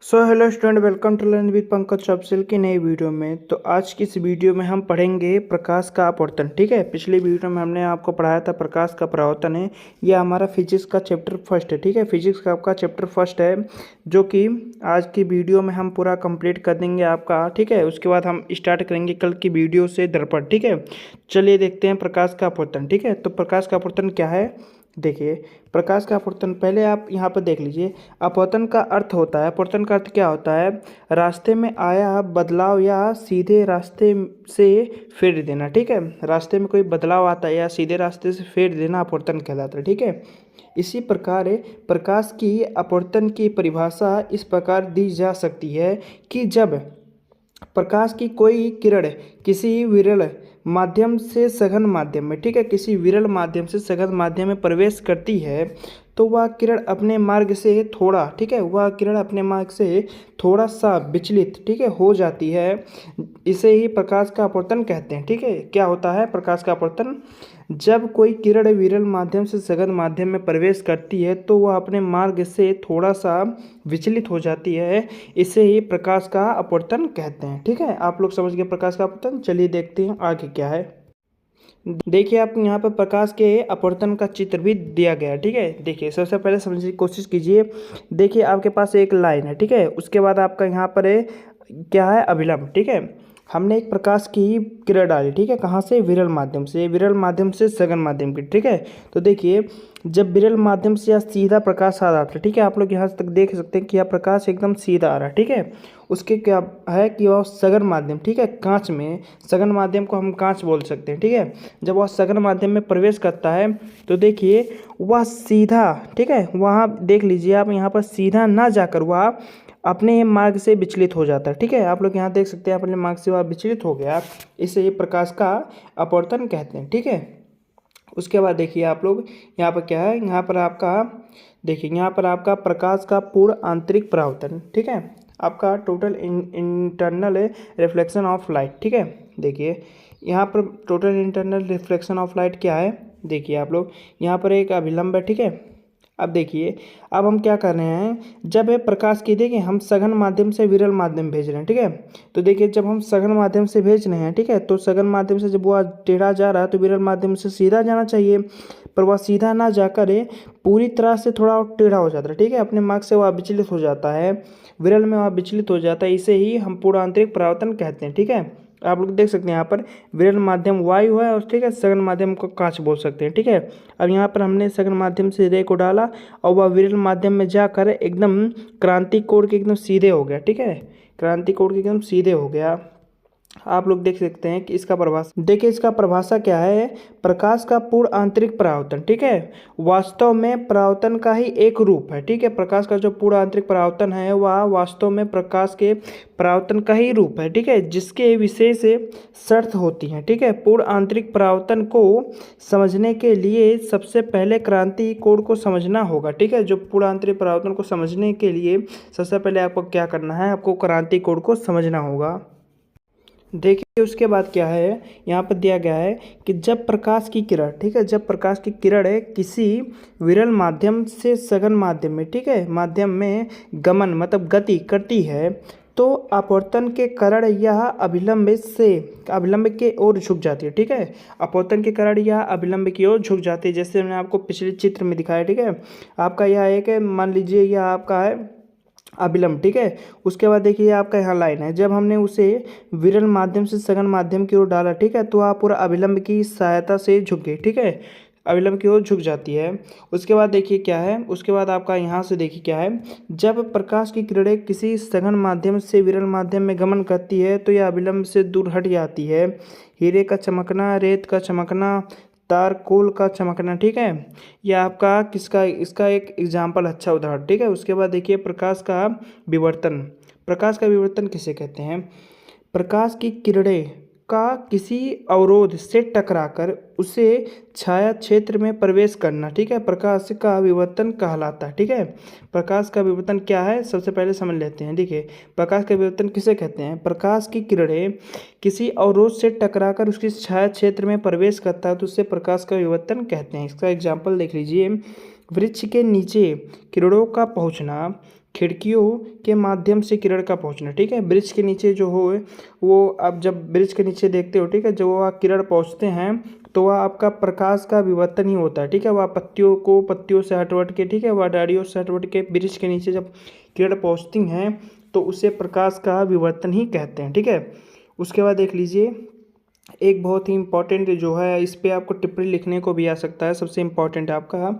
Hello student, welcome to learn with Pankaj Chaupsil की नई video में। तो आज की इस वीडियो में हम पढ़ेंगे प्रकाश का अपवर्तन। ठीक है, पिछली वीडियो में हमने आपको पढ़ाया था प्रकाश का परावर्तन है। यह हमारा फिजिक्स का चैप्टर फर्स्ट है। ठीक है, फिजिक्स का आपका चैप्टर फर्स्ट है, जो कि आज की वीडियो में हम पूरा कंप्लीट कर देंगे आपका। ठीक है, उसके बाद हम स्टार्ट करेंगे कल की वीडियो से दर्पण। ठीक है, चलिए देखते हैं प्रकाश का अपवर्तन। ठीक है, तो प्रकाश का अपवर्तन क्या है, देखिए। प्रकाश का अपवर्तन पहले आप यहाँ पर देख लीजिए। अपवर्तन का अर्थ होता है, अपवर्तन का अर्थ क्या होता है, रास्ते में आया बदलाव या सीधे रास्ते से फेर देना। ठीक है, रास्ते में कोई बदलाव आता है या सीधे रास्ते से फेर देना अपवर्तन कहलाता है। ठीक है, इसी प्रकार प्रकाश की अपवर्तन की परिभाषा इस प्रकार दी जा सकती है कि जब प्रकाश की कोई किरण किसी विरल माध्यम से सघन माध्यम में, ठीक है, किसी विरल माध्यम से सघन माध्यम में प्रवेश करती है तो वह किरण अपने मार्ग से थोड़ा, ठीक है, वह किरण अपने मार्ग से थोड़ा सा विचलित, ठीक है, हो जाती है। इसे ही प्रकाश का अपवर्तन कहते हैं। ठीक है, क्या होता है प्रकाश का अपवर्तन, जब कोई किरण विरल माध्यम से सघन माध्यम में प्रवेश करती है तो वह अपने मार्ग से थोड़ा सा विचलित हो जाती है। इसे ही प्रकाश का अपवर्तन कहते हैं। ठीक है, आप लोग समझ गए प्रकाश का अपवर्तन। चलिए देखते हैं आगे क्या है। देखिए, आप यहाँ पर प्रकाश के अपवर्तन का चित्र भी दिया गया है। ठीक है, देखिए सबसे पहले समझने की कोशिश कीजिए। देखिए आपके पास एक लाइन है, ठीक है, उसके बाद आपका यहाँ पर क्या है, अभिलंब। ठीक है, हमने एक प्रकाश की किरण डाली, ठीक है, कहाँ से, विरल माध्यम से, विरल माध्यम से सघन माध्यम की। ठीक है, तो देखिए जब विरल माध्यम से यह सीधा प्रकाश आ रहा था, ठीक है, आप लोग यहाँ तक देख सकते हैं कि यह प्रकाश एकदम सीधा आ रहा है। ठीक है, उसके क्या है कि वह सघन माध्यम, ठीक है, कांच में, सघन माध्यम को हम कांच बोल सकते हैं। ठीक है, जब वह सघन माध्यम में प्रवेश करता है तो देखिए वह सीधा, ठीक है, वहाँ देख लीजिए आप, यहाँ पर सीधा ना जाकर वह अपने मार्ग से विचलित हो जाता है। ठीक है, आप लोग यहाँ देख सकते हैं अपने मार्ग से वह विचलित हो गया। इसे ये प्रकाश का अपवर्तन कहते हैं। ठीक है, उसके बाद देखिए आप लोग यहाँ पर क्या है, यहाँ पर आपका देखिए, यहाँ पर आपका प्रकाश का पूर्ण आंतरिक परावर्तन। ठीक है, आपका total internal reflection of light. ठीक है, देखिए यहाँ पर total internal reflection of light क्या है, देखिए आप लोग यहाँ पर एक अभिलंब है। ठीक है, अब देखिए, अब हम क्या कर रहे हैं, जब है प्रकाश की, देखिए हम सघन माध्यम से विरल माध्यम भेज रहे हैं। ठीक है, तो देखिए जब हम सघन माध्यम से भेज रहे हैं, ठीक है, तो सघन माध्यम से जब वह टेढ़ा जा रहा है तो विरल माध्यम से सीधा जाना चाहिए, पर वह सीधा ना जाकर पूरी तरह से थोड़ा टेढ़ा हो जाता है। ठीक है, अपने मार्ग से वह विचलित हो जाता है, विरल में वह विचलित हो जाता है। इसे ही हम पूर्ण आंतरिक परावर्तन कहते हैं। ठीक है, आप लोग देख सकते हैं यहाँ पर विरल माध्यम वायु है और, ठीक है, सघन माध्यम को कांच बोल सकते हैं। ठीक है, अब यहाँ पर हमने सघन माध्यम से रे को डाला और वह विरल माध्यम में जाकर एकदम क्रांति कोण के एकदम सीधे हो गया। ठीक है, क्रांति कोण के एकदम सीधे हो गया। आप लोग देख सकते हैं कि इसका परिभाषा देखिए, इसका परिभाषा क्या है, प्रकाश का पूर्ण आंतरिक परावर्तन। ठीक है, वास्तव में परावर्तन का ही एक रूप है। ठीक है, प्रकाश का जो पूर्ण आंतरिक परावर्तन है वह वास्तव में प्रकाश के परावर्तन का ही रूप है। ठीक है, जिसके विशेष शर्त होती हैं। ठीक है, पूर्ण आंतरिक परावर्तन को समझने के लिए सबसे पहले क्रांति कोण को समझना होगा। ठीक है, जो पूर्ण आंतरिक परावर्तन को समझने के लिए सबसे पहले आपको क्या करना है, आपको क्रांति कोण को समझना होगा। देखिए उसके बाद क्या है, यहाँ पर दिया गया है कि जब प्रकाश की किरण, ठीक है, जब प्रकाश की किरण है किसी विरल माध्यम से सघन माध्यम में, ठीक है, माध्यम में गमन मतलब गति करती है तो अपवर्तन के कारण यह अभिलंब के ओर झुक जाती है। ठीक है, अपवर्तन के कारण यह अभिलंब की ओर झुक जाती है, जैसे मैंने आपको पिछले चित्र में दिखाया। ठीक है, आपका यह एक मान लीजिए यह आपका है अभिलंब। ठीक है, उसके बाद देखिए आपका यहाँ लाइन है, जब हमने उसे विरल माध्यम से सघन माध्यम की ओर डाला, ठीक है, तो आप पूरा अभिलंब की सहायता से झुक गई। ठीक है, अभिलंब की ओर झुक जाती है। उसके बाद देखिए क्या है, उसके बाद आपका यहाँ से देखिए क्या है, जब प्रकाश की किरणें किसी सघन माध्यम से विरल माध्यम में गमन करती है तो यह अभिलंब से दूर हट जाती है। हीरे का चमकना, रेत का चमकना, तार कोल का चमकना। ठीक है, यह आपका किसका, इसका एक एग्जाम्पल, अच्छा उदाहरण। ठीक है, उसके बाद देखिए प्रकाश का विवर्तन। प्रकाश का विवर्तन किसे कहते हैं, प्रकाश की किरणें का किसी अवरोध से टकराकर उसे छाया क्षेत्र में प्रवेश करना, ठीक है, प्रकाश का विवर्तन कहलाता है। ठीक है, प्रकाश का विवर्तन क्या है सबसे पहले समझ लेते हैं। देखिए प्रकाश का विवर्तन किसे कहते हैं, प्रकाश की किरणें किसी अवरोध से टकराकर उसकी छाया क्षेत्र में प्रवेश करता है तो उससे प्रकाश का विवर्तन कहते हैं। इसका एग्जाम्पल देख लीजिए, वृक्ष के नीचे किरणों का पहुंचना, खिड़कियों के माध्यम से किरण का पहुंचना, ठीक है। ब्रिज के नीचे जो हो वो आप जब ब्रिज के नीचे देखते हो, ठीक है, जब वह किरण पहुंचते हैं तो वह आपका प्रकाश का विवर्तन ही होता है, ठीक है। वह पत्तियों से हटवट के, ठीक है, वह डालियों से हटवट के ब्रिज के नीचे जब किरण पहुंचती हैं तो उसे प्रकाश का विवर्तन ही कहते हैं, ठीक है। उसके बाद देख लीजिए एक बहुत ही इंपॉर्टेंट जो है, इस पे आपको टिप्पणी लिखने को भी आ सकता है। सबसे इम्पॉर्टेंट आपका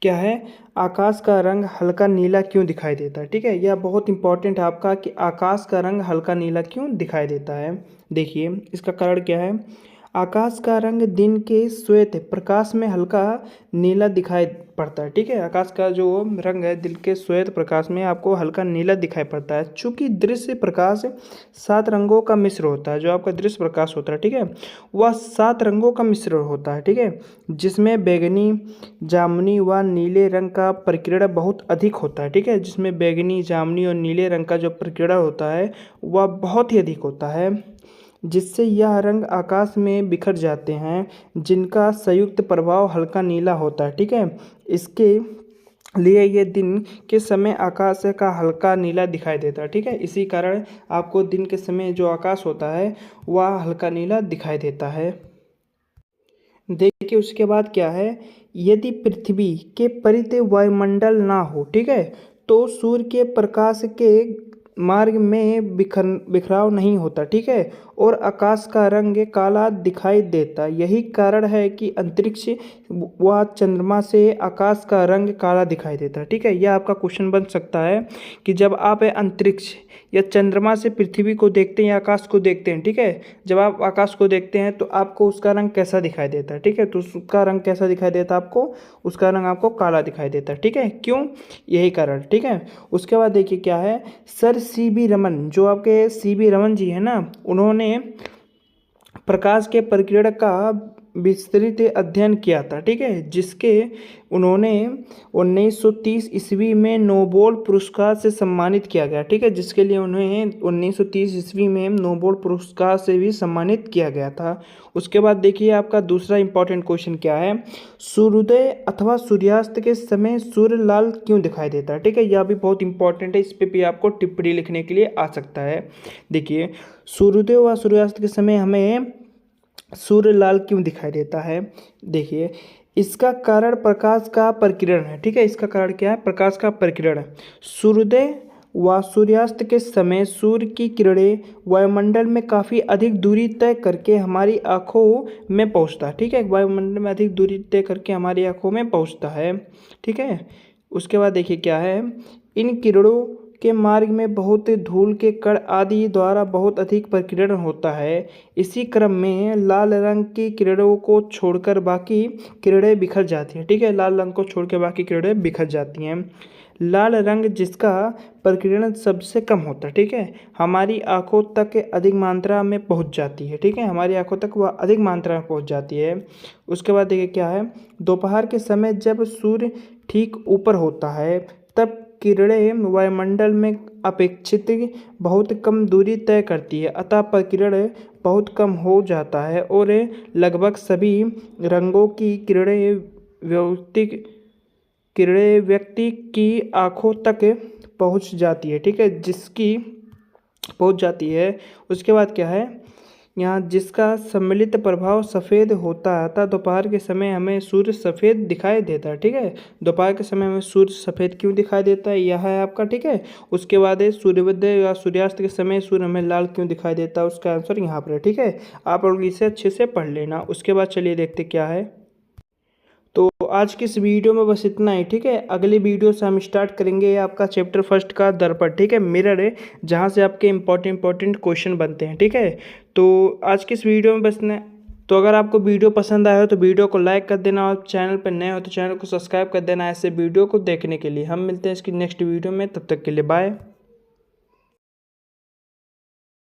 क्या है, आकाश का रंग हल्का नीला क्यों दिखाई देता है, ठीक है। यह बहुत इंपॉर्टेंट है आपका कि आकाश का रंग हल्का नीला क्यों दिखाई देता है। देखिए इसका कारण क्या है, आकाश का रंग दिन के श्वेत प्रकाश में हल्का नीला दिखाई पड़ता है, ठीक है। आकाश का जो रंग है दिन के श्वेत प्रकाश में आपको हल्का नीला दिखाई पड़ता है, चूंकि दृश्य प्रकाश 7 रंगों का मिश्र होता है। जो आपका दृश्य प्रकाश होता है, ठीक है, वह 7 रंगों का मिश्र होता है, ठीक है, जिसमें बैंगनी, जामुनी व नीले रंग का प्रकीर्ण बहुत अधिक होता है, ठीक है। जिसमें बैंगनी, जामुनी और नीले रंग का जो प्रकीर्ण होता है वह बहुत ही अधिक होता है, जिससे यह रंग आकाश में बिखर जाते हैं, जिनका संयुक्त प्रभाव हल्का नीला होता है, ठीक है। इसके लिए ये दिन के समय आकाश का हल्का नीला दिखाई देता है, ठीक है। इसी कारण आपको दिन के समय जो आकाश होता है वह हल्का नीला दिखाई देता है। देखिए उसके बाद क्या है, यदि पृथ्वी के परित वायुमंडल ना हो, ठीक है, तो सूर्य के प्रकाश के मार्ग में बिखराव नहीं होता, ठीक है, और आकाश का रंग काला दिखाई देता। यही कारण है कि अंतरिक्ष व चंद्रमा से आकाश का रंग काला दिखाई देता है, ठीक है। यह आपका क्वेश्चन बन सकता है कि जब आप अंतरिक्ष या चंद्रमा से पृथ्वी को देखते हैं या आकाश को देखते हैं, ठीक है, जब आप आकाश को देखते हैं तो आपको उसका रंग कैसा दिखाई देता है, ठीक है। तो उसका रंग कैसा दिखाई देता है आपको, उसका रंग आपको काला दिखाई देता है, ठीक है। क्यों, यही कारण, ठीक है। उसके बाद देखिए क्या है, सर CB रमन, जो आपके CB रमन जी है ना, उन्होंने प्रकाश के प्रकीर्ण का विस्तृत अध्ययन किया था, ठीक है, जिसके उन्होंने 1930 ईस्वी में नोबेल पुरस्कार से सम्मानित किया गया, ठीक है, जिसके लिए उन्हें 1930 ईस्वी में नोबेल पुरस्कार से भी सम्मानित किया गया था। उसके बाद देखिए आपका दूसरा इंपॉर्टेंट क्वेश्चन क्या है, सूर्योदय अथवा सूर्यास्त के समय सूर्य लाल क्यों दिखाई देता है, ठीक है। यह भी बहुत इंपॉर्टेंट है, इस पर भी आपको टिप्पणी लिखने के लिए आ सकता है। देखिए सूर्योदय व सूर्यास्त के समय हमें सूर्य लाल क्यों दिखाई देता है, देखिए इसका कारण प्रकाश का प्रकीर्ण है, ठीक है। इसका कारण क्या है, प्रकाश का प्रकीर्ण। सूर्योदय व सूर्यास्त के समय सूर्य की किरणें वायुमंडल में काफ़ी अधिक दूरी तय करके हमारी आँखों में पहुंचता है, ठीक है। वायुमंडल में अधिक दूरी तय करके हमारी आँखों में पहुंचता है, ठीक है। उसके बाद देखिए क्या है, इन किरणों के मार्ग में बहुत धूल के कण आदि द्वारा बहुत अधिक प्रकीर्ण होता है। इसी क्रम में लाल रंग की किरणों को छोड़कर बाकी किरणें बिखर जाती हैं, ठीक है। लाल रंग को छोड़ के बाकी किरणें बिखर जाती हैं। लाल रंग जिसका प्रकीर्ण सबसे कम होता है, ठीक है, हमारी आंखों तक अधिक मात्रा में पहुंच जाती है, ठीक है, हमारी आंखों तक वह अधिक मात्रा में पहुंच जाती है। उसके बाद देखिए क्या है, दोपहर के समय जब सूर्य ठीक ऊपर होता है तब किरणें वायुमंडल में अपेक्षित बहुत कम दूरी तय करती है, अतः प्रकीर्ण बहुत कम हो जाता है और लगभग सभी रंगों की व्यक्ति की आँखों तक पहुंच जाती है, ठीक है, जिसकी पहुंच जाती है। उसके बाद क्या है, यहाँ जिसका सम्मिलित प्रभाव सफ़ेद होता है, अतः दोपहर के समय हमें सूर्य सफ़ेद दिखाई देता है, ठीक है। दोपहर के समय हमें सूर्य सफ़ेद क्यों दिखाई देता है, यह है आपका, ठीक है। उसके बाद है सूर्योदय या सूर्यास्त के समय सूर्य हमें लाल क्यों दिखाई देता है, उसका आंसर यहाँ पर है, ठीक है। आप लोग इसे अच्छे से पढ़ लेना। उसके बाद चलिए देखते क्या है। तो आज की इस वीडियो में बस इतना ही, ठीक है। अगली वीडियो से हम स्टार्ट करेंगे आपका चैप्टर 1 का दर्पण, ठीक है, मिरर है, जहाँ से आपके इंपॉर्टेंट क्वेश्चन बनते हैं, ठीक है। तो आज की इस वीडियो में बस इतना। तो अगर आपको वीडियो पसंद आया हो तो वीडियो को लाइक कर देना और चैनल पर नए हो तो चैनल को सब्सक्राइब कर देना ऐसे वीडियो को देखने के लिए। हम मिलते हैं इसकी नेक्स्ट वीडियो में, तब तक के लिए बाय।